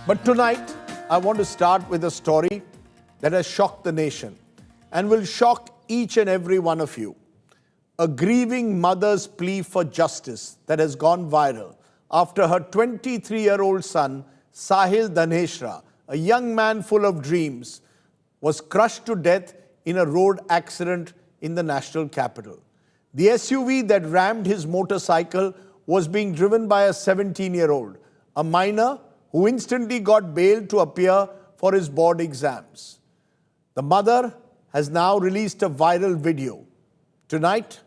But tonight, I want to start with a story that has shocked the nation and will shock each and every one of you. A grieving mother's plea for justice that has gone viral after her 23-year-old son, Sahil Dhaneshra, a young man full of dreams, was crushed to death in a road accident in the national capital. The SUV that rammed his motorcycle was being driven by a 17-year-old, a minor who instantly got bail to appear for his board exams. The mother has now released a viral video. Tonight,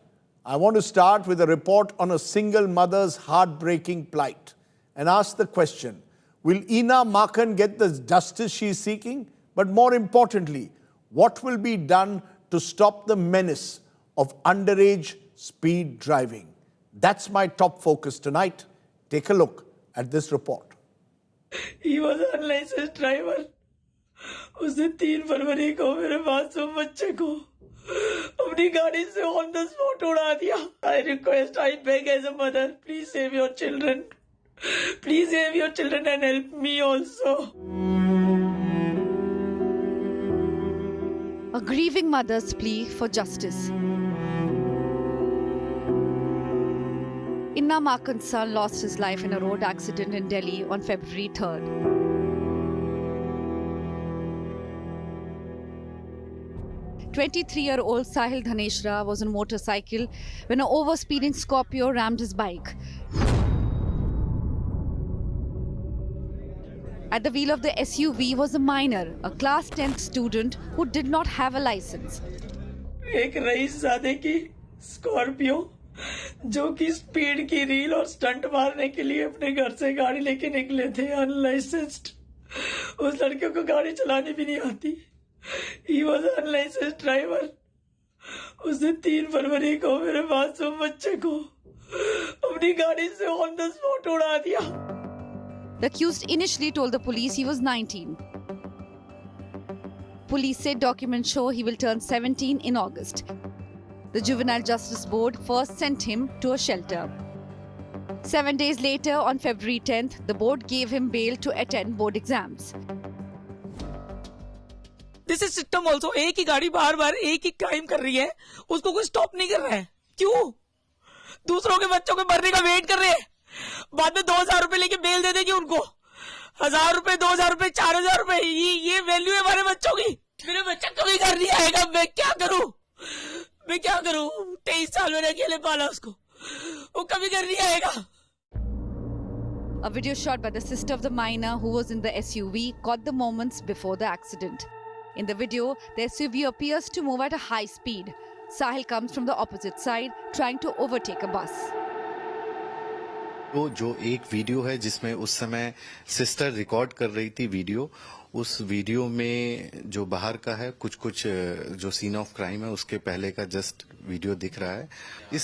I want to start with a report on a single mother's heartbreaking plight and ask the question, will Ina Makhan get the justice she is seeking? But more importantly, what will be done to stop the menace of underage speed driving? That's my top focus tonight. Take a look at this report. He was an unlicensed driver. उसने 3 फरवरी को मेरे मासूम बच्चे को अपनी गाड़ी से on the spot उड़ा दिया. I request, I beg as a mother, please save your children. Please save your children and help me also. A grieving mother's plea for justice. Ina Makhan's son lost his life in a road accident in Delhi on February 3rd. "23-year-old Sahil Dhaneshra was on a motorcycle when an overspeeding Scorpio rammed his bike. At the wheel of the SUV was a minor, a class 10th student who did not have a license. एक रईसजादे की Scorpio जो कि speed की reel और stunt मारने के लिए अपने घर से गाड़ी लेके निकले थे अनलाइसेंस्ड. उस लड़के को गाड़ी चलानी भी नहीं आती. He was an unlicensed driver. उसने 3 फरवरी को मेरे मासूम बच्चे को अपनी गाड़ी से ऑन द स्पॉट उड़ा दिया. The accused initially told the police he was 19. Police said documents show he will turn 17 in August. The Juvenile Justice Board first sent him to a shelter. 7 days later, on February 10th, the board gave him bail to attend board exams. This is system also. एक ही गाड़ी बार बार एक ही crime कर रही है, उसको कोई stop नहीं कर रहा है. क्यों? दूसरों के बच्चों के मरने का वेट कर रहे हैं. बाद में 2,000 रुपए लेके बेल दे देगी उनको. 1,000 रुपए, 2,000 रुपए, 4,000 रुपए, ये वैल्यू है हमारे बच्चों की. मेरे बच्चा कभी घर नहीं आएगा. मैं क्या करूं? 23 साल मैंने अकेले पाला उसको. वो कभी घर नहीं आएगा. A video shot by the sister of the minor who was in the SUV caught the moments before the accident. In the video, the SUV appears to move at a high speed. Sahil comes from the opposite side, trying to overtake a bus. तो जो एक video है जिसमें उस समय sister record कर रही थी वीडियो, उस वीडियो में जो बाहर का है कुछ जो सीन ऑफ क्राइम है उसके पहले का जस्ट वीडियो दिख रहा है.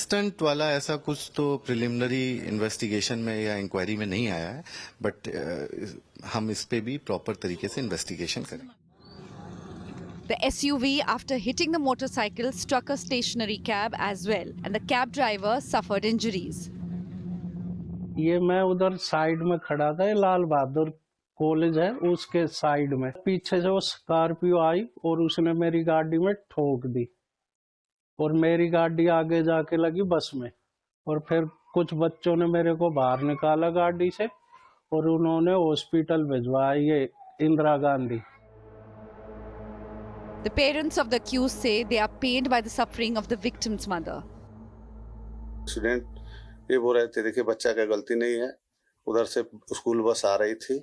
स्टंट वाला ऐसा कुछ तो प्रिलिमिनरी इन्वेस्टिगेशन में या इंक्वायरी में नहीं आया है, बट हम इस पे भी प्रॉपर तरीके से इन्वेस्टिगेशन करेंगे. The SUV, after hitting the motorcycle, struck a stationary cab as well, and the cab driver suffered injuries. ये मैं उधर साइड में खड़ा था, ये लाल बहादुर कॉलेज है उसके साइड में. पीछे से वो स्कॉर्पियो आई और उसने मेरी गाड़ी में ठोक दी और मेरी गाड़ी आगे जाके लगी बस में. और फिर कुछ बच्चों ने मेरे को बाहर निकाला गाड़ी से और उन्होंने हॉस्पिटल भिजवाया, ये Indira Gandhi. The parents of the accused say they are pained by the suffering of the victim's mother. Student ये बोल रहे थे, देखिए बच्चा का गलती नहीं है, उधर से स्कूल बस आ रही थी,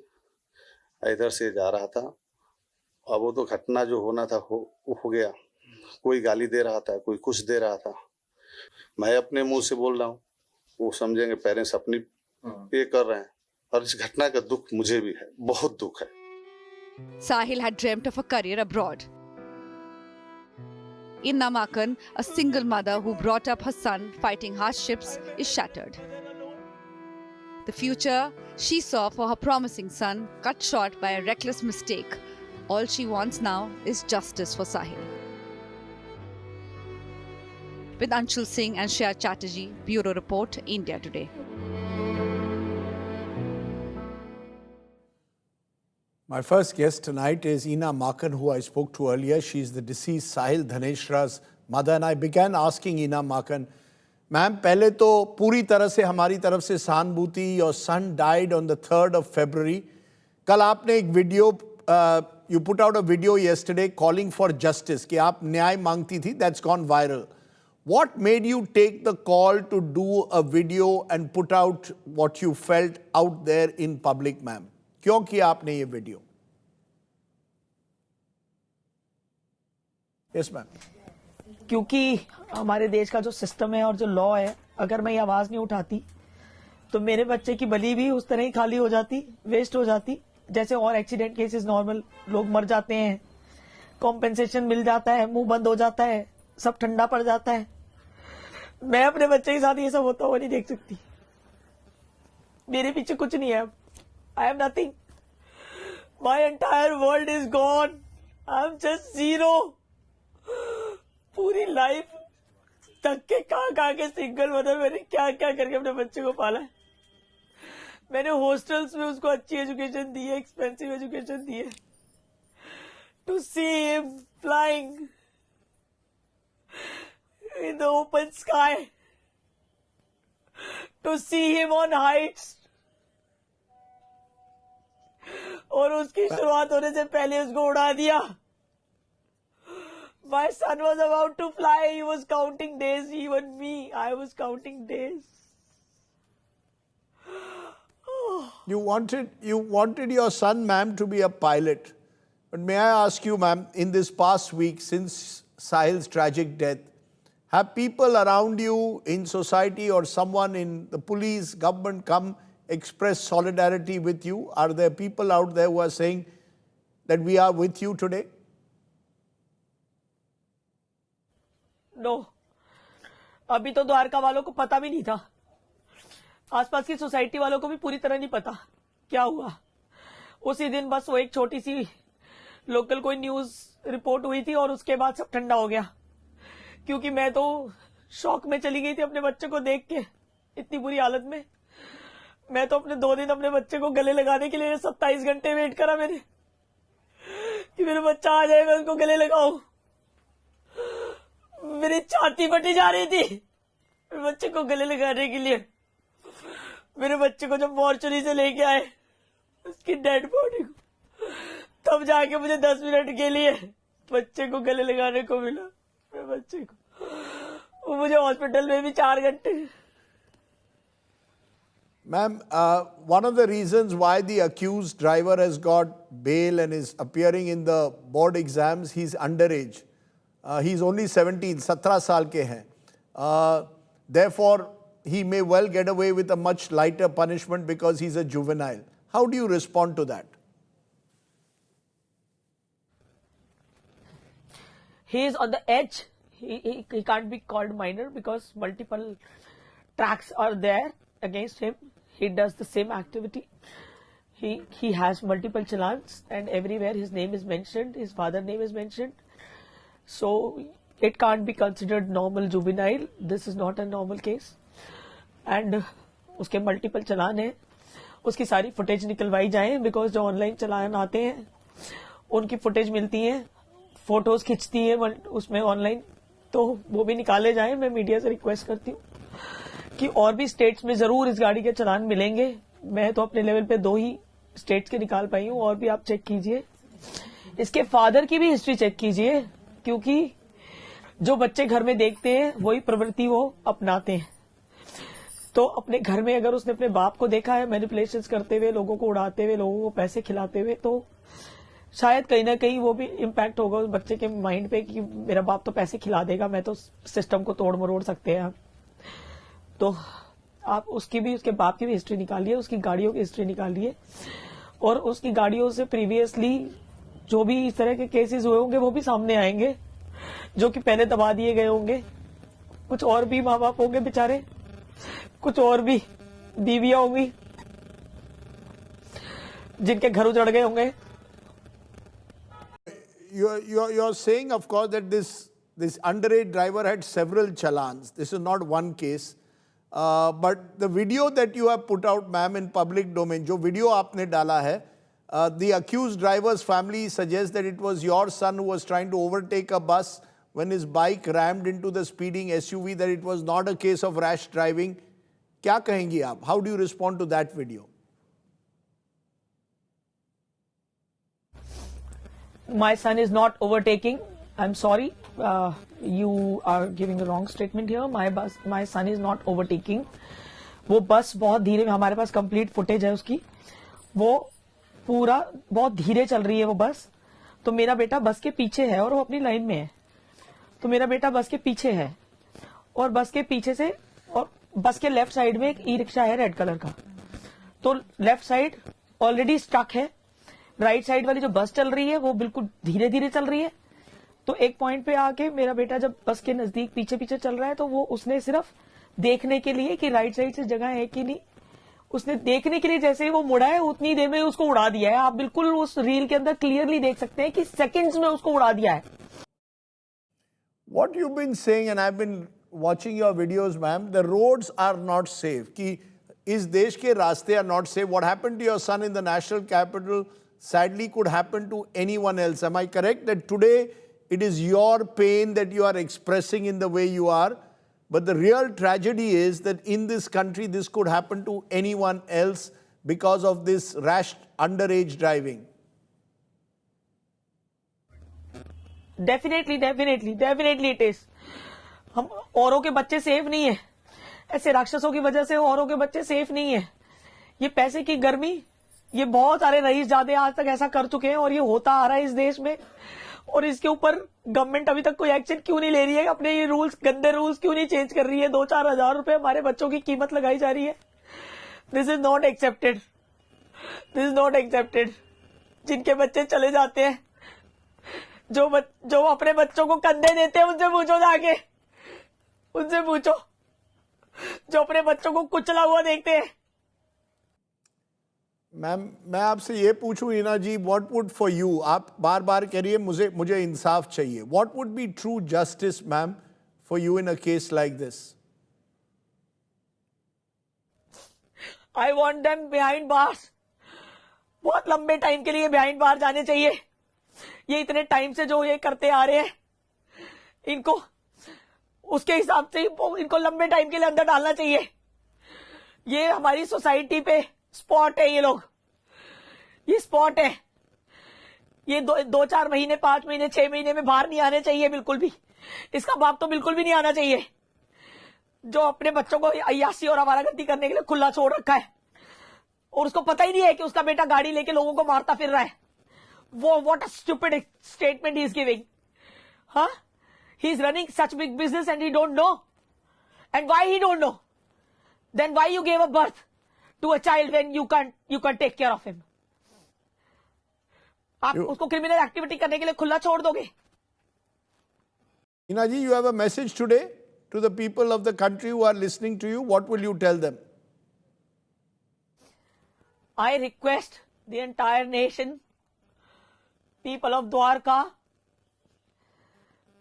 इधर से जा रहा था. अब वो तो घटना जो होना था हो गया. कोई गाली दे रहा था, कोई कुछ दे रहा था. मैं अपने मुंह से बोल रहा हूँ, वो समझेंगे पेरेंट्स अपनी ये कर रहे हैं. और इस घटना का दुख मुझे भी है, बहुत दुख है. Sahil had dreamt of a career abroad. Ina Makhan, a single mother who brought up her son fighting hardships, is shattered. The future she saw for her promising son cut short by a reckless mistake. All she wants now is justice for Sahil. With Anshul Singh and Shreya Chatterjee, Bureau Report, India Today. My first guest tonight is Ina Makan, who I spoke to earlier. She's the deceased Sahil Dhaneshra's mother. And I began asking Ina Makan, ma'am, पहले तो पूरी तरह से हमारी तरफ से सहानुभूति. Your son died on the 3rd of February. कल आपने एक video, you put out a video yesterday calling for justice, कि आप न्याय मांगती थी. That's gone viral. What made you take the call to do a video and put out what you felt out there in public, ma'am? क्यों किया आपने ये video? Yes, ma'am. क्योंकि हमारे देश का जो सिस्टम है और जो लॉ है, अगर मैं ये आवाज नहीं उठाती तो मेरे बच्चे की बलि भी उस तरह ही खाली हो जाती, वेस्ट हो जाती. जैसे और एक्सीडेंट केसेस नॉर्मल लोग मर जाते हैं, कॉम्पेंसेशन मिल जाता है, मुंह बंद हो जाता है, सब ठंडा पड़ जाता है. मैं अपने बच्चे के साथ ये सब होता हुआ नहीं देख सकती. मेरे पीछे कुछ नहीं है. I am nothing. My entire world is gone. I'm just zero. पूरी लाइफ तक के कहाँ के सिंगल मदर, मैंने क्या क्या करके अपने बच्चे को पाला है. मैंने हॉस्टल्स में उसको अच्छी एजुकेशन दी है, एक्सपेंसिव एजुकेशन दी है. To see him flying in the open sky, to see him on heights. और उसकी शुरुआत होने से पहले उसको उड़ा दिया. My son was about to fly. He was counting days. Even me, I was counting days. You wanted your son, ma'am, to be a pilot. But may I ask you, ma'am, in this past week, since Sahil's tragic death, have people around you in society or someone in the police, government come express solidarity with you? Are there people out there who are saying that we are with you today? No. अभी तो द्वारका वालों को पता भी नहीं था. आसपास की सोसाइटी वालों को भी पूरी तरह नहीं पता क्या हुआ. उसी दिन बस वो एक छोटी सी लोकल कोई न्यूज रिपोर्ट हुई थी और उसके बाद सब ठंडा हो गया. क्योंकि मैं तो शॉक में चली गई थी अपने बच्चे को देख के, इतनी बुरी हालत में. मैं तो अपने 2 दिन अपने बच्चे को गले लगाने के लिए 27 घंटे वेट करा मैंने कि मेरा बच्चा आ जाए, मैं उसको गले लगाऊं. मेरी छाती फटी जा रही थी मेरे बच्चे को गले लगाने के लिए. मेरे बच्चे को जब मॉर्चरी से लेके आए, उसकी डेड बॉडी को, तब जाके मुझे 10 मिनट के लिए बच्चे को गले लगाने को मिला. मेरे बच्चे को, वो मुझे हॉस्पिटल में भी 4 घंटे. Ma'am, one of the reasons why the accused driver has got bail and is appearing in the board exams, he's underage. He's only 17 साल के हैं. Therefore, he may well get away with a much lighter punishment because he's a juvenile. How do you respond to that? He is on the edge. He can't be called minor because multiple tracks are there against him. He does the same activity. He has multiple challans and everywhere his name is mentioned, his father's name is mentioned. So it can't be considered normal juvenile. This is not a normal case. And उसके multiple चलान हैं. उसकी सारी footage निकलवाई जाए because जो online चलान आते हैं उनकी footage मिलती है, फोटोज खिंचती है उसमें ऑनलाइन, तो वो भी निकाले जाए. मैं मीडिया से रिक्वेस्ट करती हूँ कि और भी स्टेट्स में जरूर इस गाड़ी के चलान मिलेंगे. मैं तो अपने लेवल पे 2 ही स्टेट्स के निकाल पाई हूँ, और भी आप चेक कीजिए. इसके फादर की भी हिस्ट्री चेक कीजिए, क्योंकि जो बच्चे घर में देखते हैं वही प्रवृत्ति वो अपनाते हैं. तो अपने घर में अगर उसने अपने बाप को देखा है मैनिपुलेशंस करते हुए, लोगों को उड़ाते हुए, लोगों को पैसे खिलाते हुए, तो शायद कहीं ना कहीं वो भी इम्पैक्ट होगा उस बच्चे के माइंड पे कि मेरा बाप तो पैसे खिला देगा, मैं तो सिस्टम को तोड़ मरोड़ सकते हैं. तो आप उसकी भी, उसके बाप की भी हिस्ट्री निकालिए, उसकी गाड़ियों की हिस्ट्री निकालिए, और उसकी गाड़ियों से प्रीवियसली जो भी इस तरह के केसेस हुए होंगे वो भी सामने आएंगे, जो कि पहले दबा दिए गए होंगे. कुछ और भी माँ बाप होंगे बेचारे, कुछ और भी बीवियां होंगी जिनके घर उजड़ गए होंगे. You're saying, of course, that this underage driver had several challans. This is not one case. But the video that you have put out, ma'am, in public domain, जो video आपने डाला है, The accused driver's family suggests that it was your son who was trying to overtake a bus when his bike rammed into the speeding SUV, that it was not a case of rash driving. क्या कहेंगी आप? How do you respond to that video? My son is not overtaking. I'm sorry. You are giving a wrong statement here. My son is not overtaking. वो बस बहुत धीरे, हमारे पास complete footage है उसकी, वो पूरा बहुत धीरे चल रही है वो बस, तो मेरा बेटा बस के पीछे है और वो अपनी लाइन में है, तो मेरा बेटा बस के पीछे है और बस के पीछे से, और बस के लेफ्ट साइड में एक ई रिक्शा है रेड कलर का, तो लेफ्ट साइड ऑलरेडी स्टक है, राइट साइड वाली जो बस चल रही है वो बिल्कुल धीरे धीरे चल रही है, तो एक पॉइंट पे आके मेरा बेटा जब बस के नजदीक पीछे पीछे चल रहा है तो वो उसने सिर्फ देखने के लिए कि राइट साइड से जगह है कि नहीं, उसने देखने के लिए जैसे ही वो मुड़ा है उतनी देर में उसको उड़ा दिया है। आप बिल्कुल उस रील के अंदर क्लियरली देख सकते हैं कि सेकंड्स में उसको उड़ा दिया है। What you've been saying, and I've been watching your videos, ma'am, the roads are not safe. कि इस देश के रास्ते are not safe. What happened to your son in the national capital sadly could happen to anyone else. Am I correct that today it is your pain that you are expressing in the way you are? But the real tragedy is that in this country, this could happen to anyone else because of this rash underage driving. Definitely definitely definitely it is. हम औरों के बच्चे safe नहीं है, ऐसे राक्षसों की वजह से औरों के बच्चे सेफ नहीं है। ये पैसे की गर्मी, ये बहुत सारे रईस जादे आज तक ऐसा कर चुके हैं और ये होता आ रहा है इस देश में, और इसके ऊपर गवर्नमेंट अभी तक कोई एक्शन क्यों नहीं ले रही है? अपने ये रूल्स, गंदे रूल्स क्यों नहीं चेंज कर रही है? 2-4 हजार रुपए हमारे बच्चों की कीमत लगाई जा रही है। This is not accepted, this is not accepted. जिनके बच्चे चले जाते हैं, जो अपने बच्चों को कंधे देते हैं, उनसे पूछो जाके, उनसे पूछो जो अपने बच्चों को कुचला हुआ देखते हैं। मैम, मैं आपसे ये पूछूं हीना जी, व्हाट वुड फॉर यू, आप बार बार कह रही है मुझे इंसाफ चाहिए, what would be true justice ma'am for you in a case like this? I want them behind bars, बहुत लंबे टाइम के लिए बिहाइंड बार जाने चाहिए। ये इतने टाइम से जो ये करते आ रहे हैं, इनको उसके हिसाब से इनको लंबे टाइम के लिए अंदर डालना चाहिए। ये हमारी सोसाइटी पे स्पॉट है, ये लोग, ये स्पॉट है। ये 2-4 महीने, 5 महीने, 6 महीने में बाहर नहीं आने चाहिए बिल्कुल भी। इसका बाप तो बिल्कुल भी नहीं आना चाहिए, जो अपने बच्चों को अय्यासी और आवारागर्दी करने के लिए खुला छोड़ रखा है, और उसको पता ही नहीं है कि उसका बेटा गाड़ी लेके लोगों को मारता फिर रहा है। वो what a stupid statement he is giving. हाँ, he is running such big business and he don't know. And why he don't know? Then why you gave a birth to a child when you can't take care of him? आप उसको criminal activity करने के लिए खुला छोड़ दोगे? हीना जी, you have a message today to the people of the country who are listening to you. What will you tell them? I request the entire nation, people of Dwarka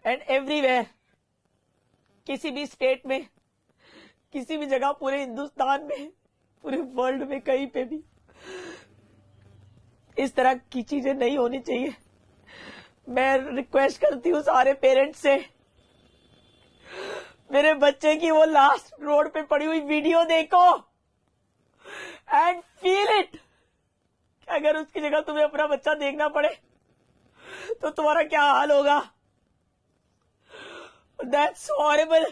and everywhere, किसी भी state में, किसी भी जगह, पूरे हिंदुस्तान में, पूरे world में, कहीं पे भी इस तरह की चीजें नहीं होनी चाहिए। मैं रिक्वेस्ट करती हूँ सारे पेरेंट्स से, मेरे बच्चे की वो लास्ट रोड पे पड़ी हुई वीडियो देखो एंड फील इट। अगर उसकी जगह तुम्हें अपना बच्चा देखना पड़े तो तुम्हारा क्या हाल होगा? That's horrible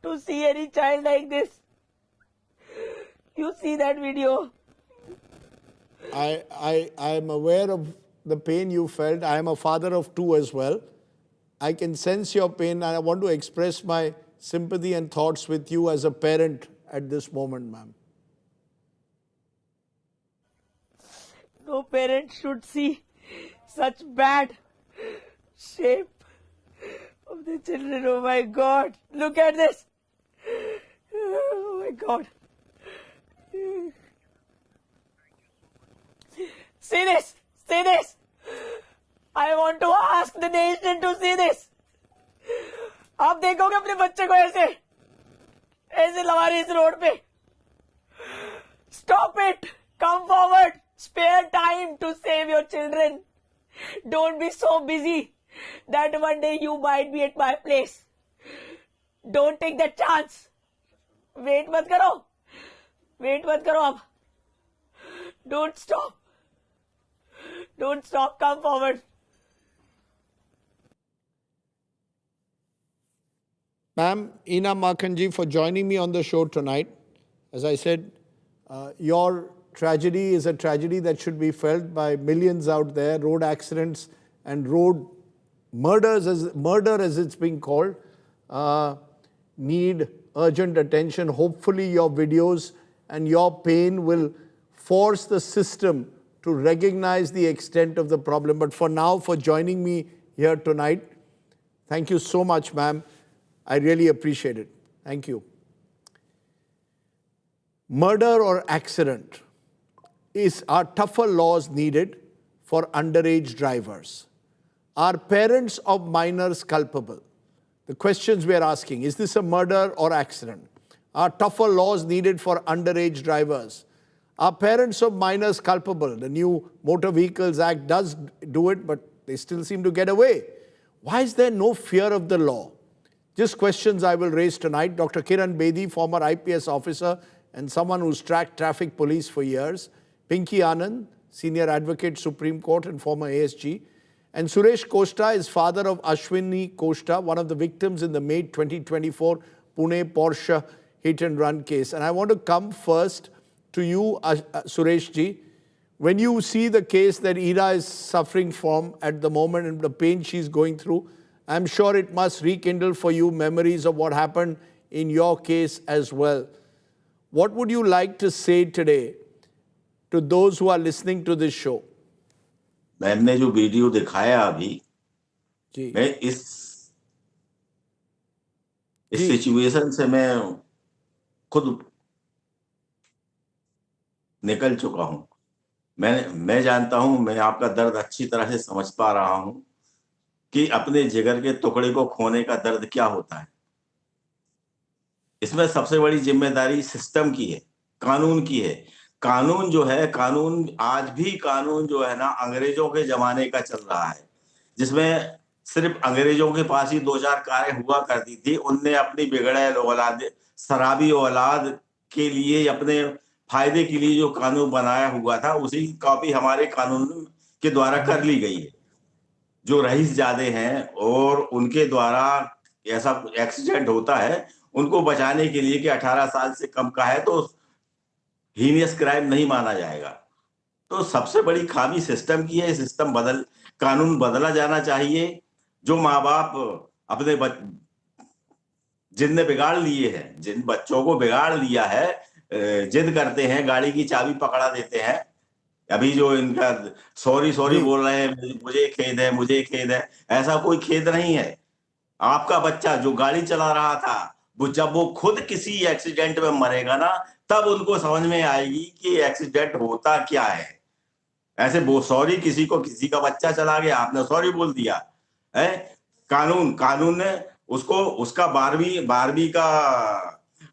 to see any child like this. You see that video? I am aware of the pain you felt. I am a father of 2 as well. I can sense your pain, and I want to express my sympathy and thoughts with you as a parent at this moment, ma'am. No parent should see such bad shape of the children. Oh my God, look at this. Oh my God. See this, see this. I want to ask the nation to see this. आप देखोगे अपने बच्चे को ऐसे लगा रही इस road पे? Stop it, come forward, Spare time to save your children. Don't be so busy that one day you might be at my place. Don't take that chance. Wait मत करो. Wait मत करो अब. Don't stop. Don't stop. Come forward. Ma'am, Ina Makhanji, for joining me on the show tonight. As I said, your tragedy is a tragedy that should be felt by millions out there. Road accidents and road murders, murder as it's being called, need urgent attention. Hopefully your videos and your pain will force the system to recognize the extent of the problem. But for now, for joining me here tonight, thank you so much, ma'am. I really appreciate it. Thank you. Murder or accident are tougher laws needed for underage drivers. Are parents of minors culpable? The questions we are asking, is this a murder or accident? Are tougher laws needed for underage drivers? Are parents of minors culpable? The new Motor Vehicles Act does do it, but they still seem to get away. Why is there no fear of the law? Just questions I will raise tonight. Dr. Kiran Bedi, former IPS officer and someone who's tracked traffic police for years. Pinky Anand, senior advocate, Supreme Court and former ASG. And Suresh Kosta is father of Ashwini Kosta, one of the victims in the May 2024 Pune Porsche hit and run case. And I want to come first to you, Suresh ji. When you see the case that Ira is suffering from at the moment and the pain she's going through, I'm sure it must rekindle for you memories of what happened in your case as well. What would you like to say today to those who are listening to this show? Ma'am ने जो video दिखाया अभी, मैं इस situation से मैं खुद निकल चुका हूं। मैं जानता हूं, मैं आपका दर्द अच्छी तरह से समझ पा रहा हूं कि अपने जिगर के टुकड़े को खोने का दर्द क्या होता है। इसमें सबसे बड़ी जिम्मेदारी सिस्टम की है, कानून की है। कानून जो है, कानून आज भी कानून जो है ना अंग्रेजों के जमाने का चल रहा है, जिसमें सिर्फ अंग्रेजों के पास ही 2-4 कारें हुआ करती थी। उनने अपनी बिगड़े औलाद, शराबी औलाद के लिए, अपने फायदे के लिए जो कानून बनाया हुआ था, उसी कॉपी हमारे कानून के द्वारा कर ली गई है। जो रईसजादे हैं और उनके द्वारा ऐसा एक्सीडेंट होता है, उनको बचाने के लिए कि 18 साल से कम का है तो हीनियस क्राइम नहीं माना जाएगा। तो सबसे बड़ी खामी सिस्टम की है। सिस्टम कानून बदला जाना चाहिए। जो माँ बाप अपने जिनने बिगाड़ लिए हैं, जिन बच्चों को बिगाड़ लिया है, जिद करते हैं, गाड़ी की चाबी पकड़ा देते हैं। अभी जो इनका सॉरी बोल रहे हैं, मुझे खेद है, ऐसा कोई खेद नहीं है। आपका बच्चा जो गाड़ी चला रहा था, जब वो खुद किसी एक्सीडेंट में मरेगा ना, तब उनको समझ में आएगी कि एक्सीडेंट होता क्या है। ऐसे वो सॉरी, किसी का बच्चा चला गया, आपने सॉरी बोल दिया है। कानून ने उसका 12वीं का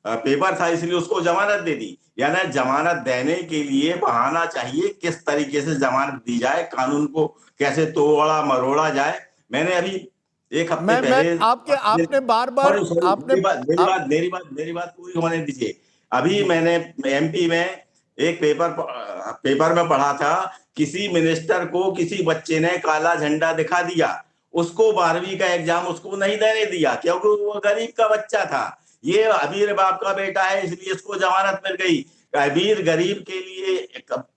पेपर था, इसलिए उसको जमानत दे दी। यानी जमानत देने के लिए बहाना चाहिए, किस तरीके से जमानत दी जाए, कानून को कैसे तोड़ा मरोड़ा जाए। मैंने अभी एक हफ्ते पहले आपने बार-बार मेरी बात पूरी होने दीजिए। अभी मैंने एमपी में एक पेपर में पढ़ा था, किसी मिनिस्टर को किसी बच्चे ने काला झंडा दिखा दिया, उसको 12वीं का एग्जाम उसको नहीं देने दिया, क्योंकि वो गरीब का बच्चा था। ये अमीर बाप का बेटा है, इसलिए इसको जमानत मिल गई। अमीर गरीब के लिए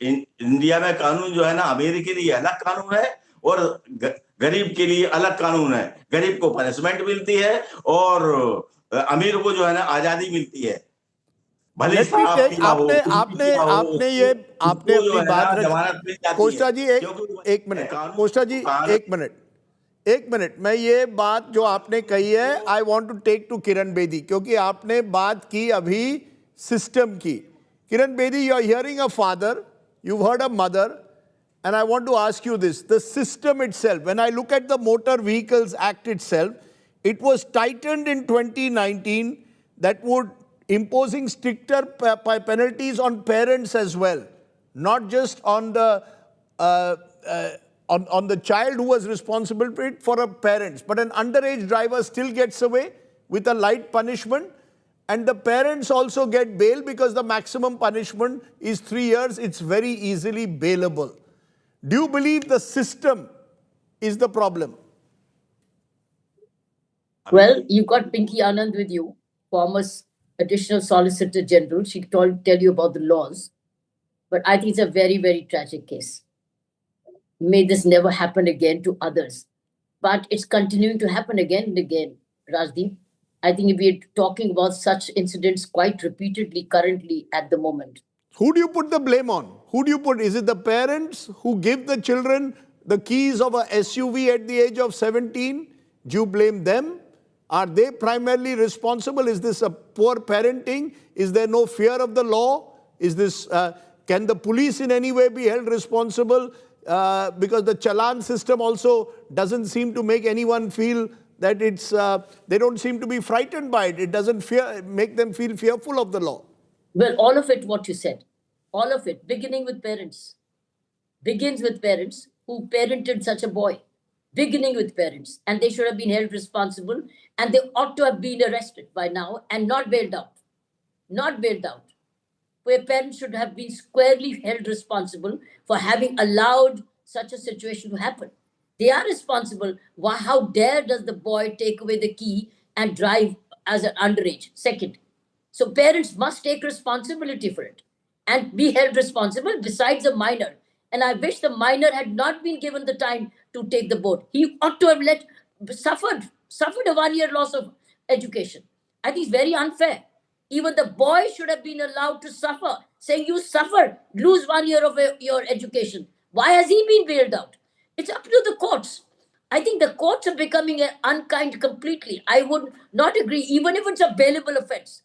इंडिया में कानून जो है ना, अमीर के लिए अलग कानून है और गरीब के लिए अलग कानून है। गरीब को पनिशमेंट मिलती है और अमीर को जो है ना आजादी मिलती है। भले आपने अपनी बात कोस्टा जी एक मिनट मैं ये बात जो आपने कही है, I want to take to Kiran Bedi, क्योंकि आपने बात की अभी सिस्टम की। Kiran Bedi, you are hearing a father, you heard a mother, and I want to ask you this: the system itself, when I look at the Motor Vehicles Act itself, it was tightened in 2019 that would imposing stricter penalties on parents as well. not just on the on the child who was responsible for it, for a parents. But an underage driver still gets away with a light punishment, and the parents also get bail because the maximum punishment is 3 years. It's very easily bailable. Do you believe the system is the problem? Well, you got Pinky Anand with you, former additional Solicitor General. She told tell you about the laws. But I think it's a very, very tragic case. May this never happen again to others. But it's continuing to happen again and again, Rajdeep. I think we're talking about such incidents quite repeatedly currently at the moment. Who do you put the blame on? Who do you put? Is it the parents who give the children the keys of a SUV at the age of 17? Do you blame them? Are they primarily responsible? Is this a poor parenting? Is there no fear of the law? Is this can the police in any way be held responsible? Because the challan system also doesn't seem to make anyone feel that it's, they don't seem to be frightened by it. It doesn't make them feel fearful of the law. Well, all of it, what you said, all of it, beginning with parents, begins with parents who parented such a boy, beginning with parents, and they should have been held responsible, and they ought to have been arrested by now and not bailed out. Not bailed out. Where parents should have been squarely held responsible for having allowed such a situation to happen. They are responsible. How dare does the boy take away the key and drive as an underage? Second. So parents must take responsibility for it and be held responsible besides the minor. And I wish the minor had not been given the time to take the boat. He ought to have suffered a 1 year loss of education. I think it's very unfair. Even the boy should have been allowed to suffer, saying you suffer, lose 1 year of your education. Why has he been bailed out? It's up to the courts. I think the courts are becoming unkind completely. I would not agree, even if it's a bailable offense.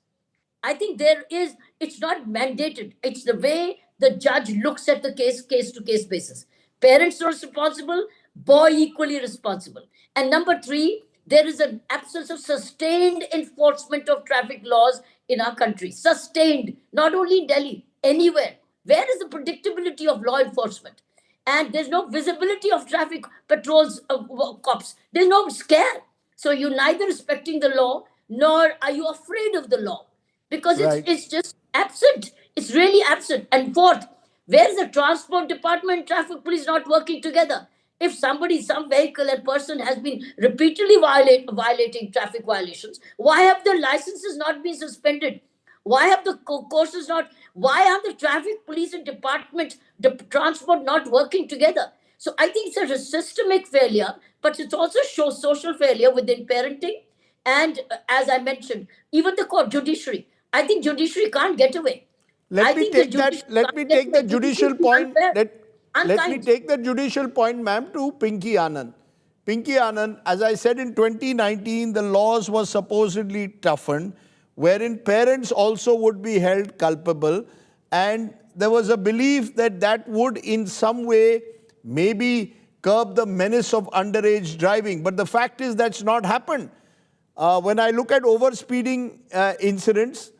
I think it's not mandated. It's the way the judge looks at the case to case basis. Parents are responsible, boy equally responsible. And number 3, there is an absence of sustained enforcement of traffic laws in our country. Sustained, not only in Delhi, anywhere. Where is the predictability of law enforcement? And there's no visibility of traffic patrols, cops. There's no scare. So you're neither respecting the law, nor are you afraid of the law. Because it's just absent. It's really absent. And fourth, where is the transport department and traffic police not working together? If some vehicle and person has been repeatedly violating traffic violations, why have the licenses not been suspended? Why have the courses not? Why are the traffic police and the transport not working together? So I think it's a systemic failure, but it also shows social failure within parenting. And as I mentioned, even the court judiciary. I think judiciary can't get away. Let me take the judicial point. Let me take the judicial point, ma'am, to Pinky Anand. Pinky Anand, as I said, in 2019, the laws were supposedly toughened, wherein parents also would be held culpable. And there was a belief that that would in some way maybe curb the menace of underage driving. But the fact is that's not happened. When I look at overspeeding incidents,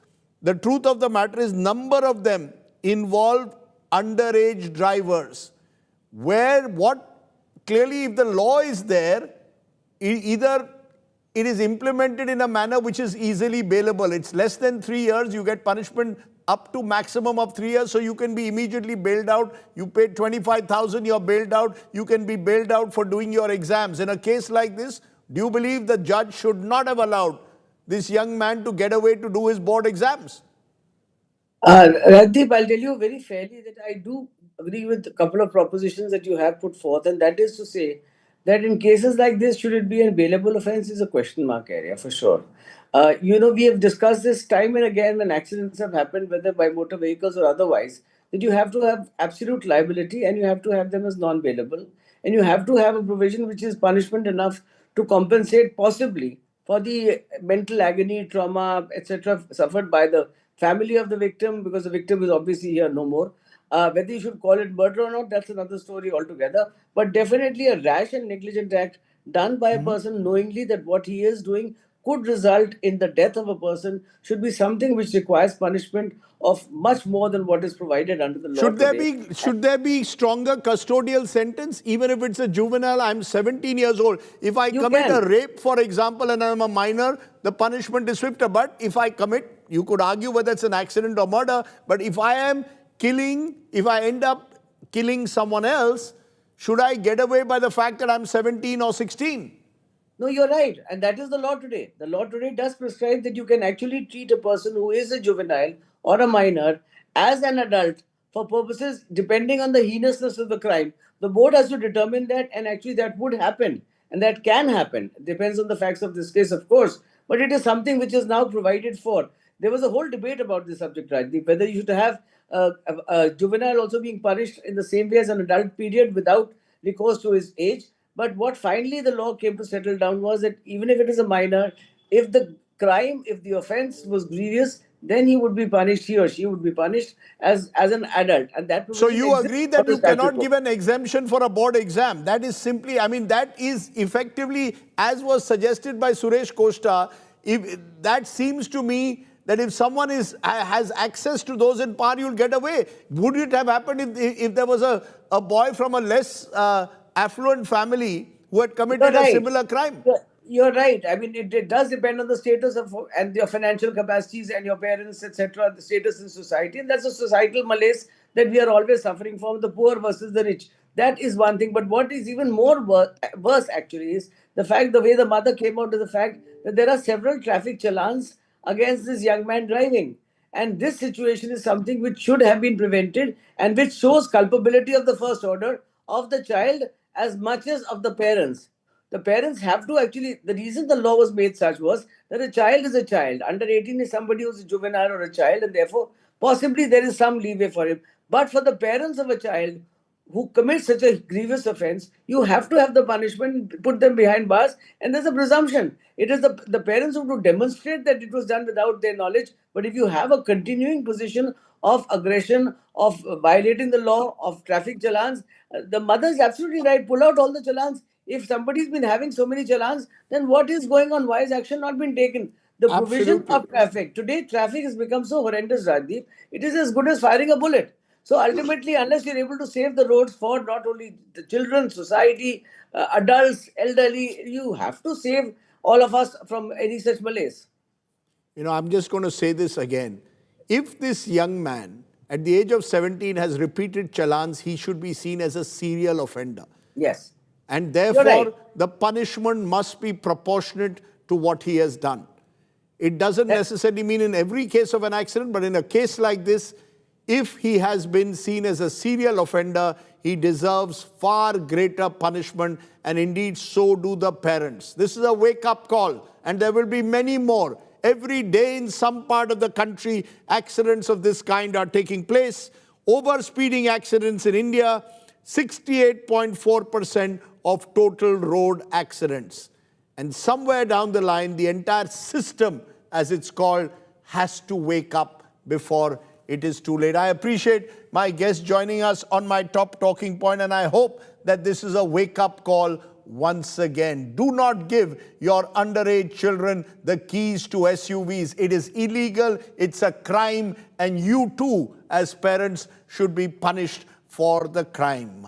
the truth of the matter is number of them involve underage drivers. Clearly if the law is there, either it is implemented in a manner which is easily bailable. It's less than 3 years, you get punishment up to maximum of 3 years, so you can be immediately bailed out. You paid 25,000, you're bailed out. You can be bailed out for doing your exams. In a case like this, do you believe the judge should not have allowed this young man to get away to do his board exams? Rajdeep, I'll tell you very fairly that I do agree with a couple of propositions that you have put forth, and that is to say that in cases like this, should it be a bailable offense is a question mark area for sure. We have discussed this time and again when accidents have happened, whether by motor vehicles or otherwise, that you have to have absolute liability and you have to have them as non-bailable, and you have to have a provision which is punishment enough to compensate possibly for the mental agony, trauma, etc. suffered by the family of the victim, because the victim is obviously here no more. Whether you should call it murder or not, that's another story altogether. But definitely a rash and negligent act done by a person knowingly that what he is doing could result in the death of a person should be something which requires punishment of much more than what is provided under the law today. Should there be stronger custodial sentence even if it's a juvenile? I'm 17 years old. If I commit a rape, for example, and I'm a minor, the punishment is swifter. But if I commit, you could argue whether it's an accident or murder, but if I am killing, if I end up killing someone else, should I get away by the fact that I'm 17 or 16? No, you're right. And that is the law today. The law today does prescribe that you can actually treat a person who is a juvenile or a minor as an adult for purposes depending on the heinousness of the crime. The board has to determine that, and actually that would happen. And that can happen. It depends on the facts of this case, of course. But it is something which is now provided for. There was a whole debate about this subject, Rajdeep, whether you should have a juvenile also being punished in the same way as an adult period without recourse to his age. But what finally the law came to settle down was that even if it is a minor, if the crime, if the offense was grievous, then he would be punished, he or she would be punished as an adult. And that so you exists agree that for the you cannot statute. give an exemption for a board exam? That is simply, I mean, that is effectively, as was suggested by Suresh Kosta, if that seems to me that if someone has access to those in power, you'll get away. Would it have happened if there was a boy from a less affluent family who had committed a similar crime? You're right. I mean, it does depend on the status of and your financial capacities and your parents, etc., the status in society. And that's a societal malaise that we are always suffering from, the poor versus the rich. That is one thing. But what is even more worse actually is the fact, the way the mother came out to the fact that there are several traffic challans against this young man driving. And this situation is something which should have been prevented and which shows culpability of the first order of the child as much as of the parents. The parents have to actually, the reason the law was made such was that a child is a child. Under 18 is somebody who's a juvenile or a child, and therefore possibly there is some leeway for him. But for the parents of a child who commits such a grievous offense, you have to have the punishment, put them behind bars, and there's a presumption. It is the parents who have to demonstrate that it was done without their knowledge. But if you have a continuing position of aggression, of violating the law, of traffic challans, the mother is absolutely right. Pull out all the challans. If somebody's been having so many challans, then what is going on? Why is action not been taken? The provision of traffic. Today, traffic has become so horrendous, Rajdeep. It is as good as firing a bullet. So ultimately, unless you're able to save the roads for not only the children, society, adults, elderly, you have to save all of us from any such malaise. You know, I'm just going to say this again. If this young man at the age of 17 has repeated challans, he should be seen as a serial offender. Yes. And therefore, the punishment must be proportionate to what he has done. It doesn't necessarily mean in every case of an accident, but in a case like this, if he has been seen as a serial offender, he deserves far greater punishment, and indeed so do the parents. This is a wake-up call, and there will be many more. Every day in some part of the country, accidents of this kind are taking place. Over-speeding accidents in India, 68.4% of total road accidents. And somewhere down the line, the entire system, as it's called, has to wake up before it is too late. I appreciate my guest joining us on my top talking point, and I hope that this is a wake-up call once again. Do not give your underage children the keys to SUVs. It is illegal, it's a crime, and you too, as parents, should be punished for the crime.